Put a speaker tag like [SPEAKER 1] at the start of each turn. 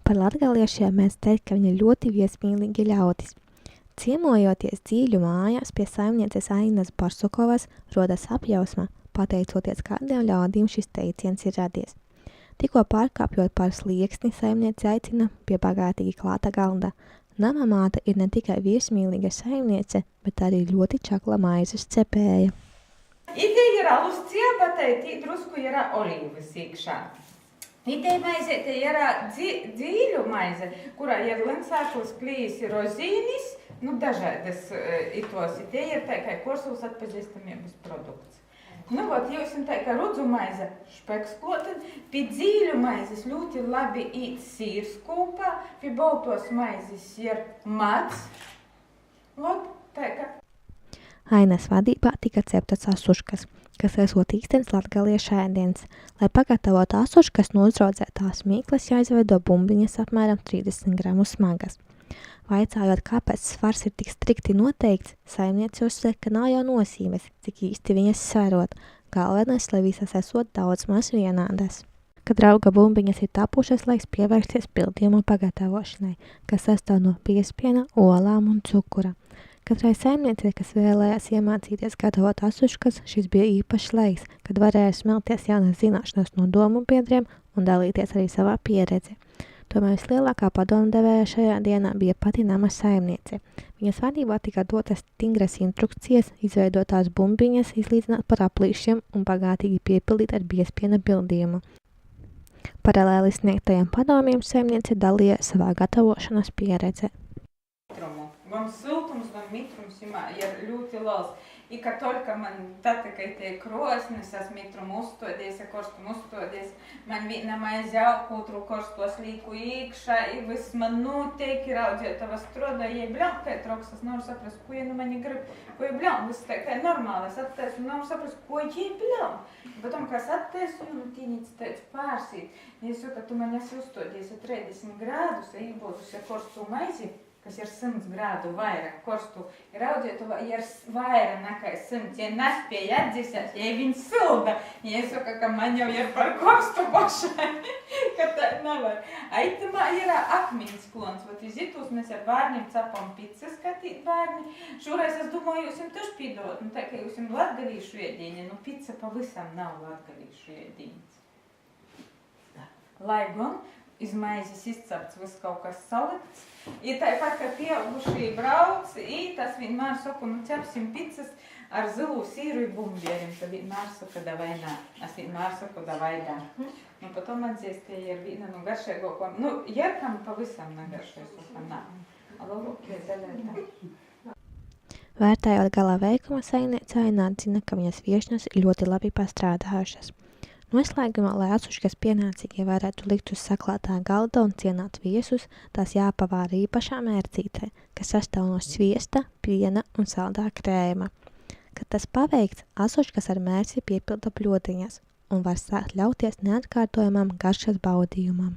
[SPEAKER 1] Par latgaliešiem mēs teikt, ka viņi ļoti viesmīlīgi ļaudis. Ciemojoties Dzīļu mājās pie saimnieces Ainas Barsukovas, rodas apjausma, pateicoties kādiem ļaudīm šis teiciens ir radies. Tikko pārkāpjot par slieksni, saimniece aicina pie bagātīgi klāta galda. Nama māte ir ne tikai viesmīlīga saimniece, bet arī ļoti čakla maizes cepēja.
[SPEAKER 2] Itē ir alus ciepatei, tī drusku ir olīvas iekšā. Itē maizete ir Dzīļu maize, kurā ir lensākos klīs ir rozīnis, dažādas itos. Itē ir tā kā Korsavas atpazīstamības produkts. Vot, jūs tā kā rudzu maize špeks klotad, pie Dzīļu maizes ļoti labi īt sīrs kūpā, pie baltos maizes ir mats. Vot, tā kā.
[SPEAKER 1] Ainas vadībā tika ceptas asuškas, kas esot īstenis latgaliešu ēdiens. Lai pagatavotu asuškas, no uzraudzētās mīklas jāizveido bumbiņas apmēram 30 gramu smagas. Vaicājot, kāpēc svars ir tik strikti noteikts, saimniece uzsver, ka nav jau nozīmes, cik īsti viņas sverot. Galvenais, lai visas esot daudz maz vienādas. Kad rauga bumbiņas ir tapušas, laiks pievērsties pildījuma pagatavošanai, kas sastāv no piespiena, olām un cukura. Katrai saimniecei, kas vēlējās iemācīties gatavot asuškas, šis bija īpašs laiks, kad varēja smelties jaunas zināšanas no domu biedriem un dalīties arī savā pieredzi. Tomēr vislielākā padomdevēja šajā dienā bija pati nama saimniece. Viņas vadībā tika dotas stingras instrukcijas, izveidotās bumbiņas izlīdzināt par aplīšiem un bagātīgi piepildīt ar biespiena pildījumu. Paralēli sniegtajiem padomiem saimniece dalīja savā gatavošanas pieredze.
[SPEAKER 2] Gan siltums, gan mitrums ir ļoti liels. I ka tolka man tata, ka tie krosnis, es mitrumu uzstodies, ja korstumu uzstodies, man viena maize augūtru korstos līku iekšā, i viss man noteikti raudzietava stroda, ja bļaun, kā troks, es nevaru saprast, ko ja nu mani grib, ko ja bļaun, viss tā kā normāli, es attaisu, nevaru saprast, ko ja bļaun. Potom, kā es attaisu, tīnīts teic pārsīt, ja es saku, tu man esi uzstodies 30 grādus, ja ībūdus, ja korstu maizi, kas ir 100 grādu vairāk korstu, ir audzietuva, ir vairāk nekā 100, ja nespēja atdzīsēt, ja viņi silda, ja es saku, ka man jau ir par korstu pašai, ka tā nevar. Aitamā ir akmeņas klons, vat izitus mēs ar bērniem capam pizzas skatīt bērni. Šoreiz es domāju, jūs jums taču pīdot, tā kā jūs jums latgalīšu ēdiņa, pizza pavisam nav latgalīšu ēdiņas. Lai gan iz maizes izcepts viss kaut kas salikts. I tāpat, ka pieaugušie brauc, i tas vienmēr saku, cepsim pizzas ar zilu sīru i bumbierim. Tad vienmēr saka, davai nā. Es vienmēr saku, davai dā. Potom atzīst, ka ir viena no garšīgāko. Jerkam pavisam negaršai saka, nā. Labākie daļai tā.
[SPEAKER 1] Vērtējot gala veikumu, saimniece Aina atzina, ka viņas viešņas ir ļoti labi pastrādājušas. Noslēgumā, lai asuškas pienācīgi varētu likt uz saklātā galda un cienāt viesus, tās jāpavāra īpašā mērcītē, kas sastāv no sviesta, piena un saldā krēma. Kad tas paveikts, asuškas ar mērci piepilda bļodiņas un var sākt ļauties neatkārtojamam garšas baudījumam.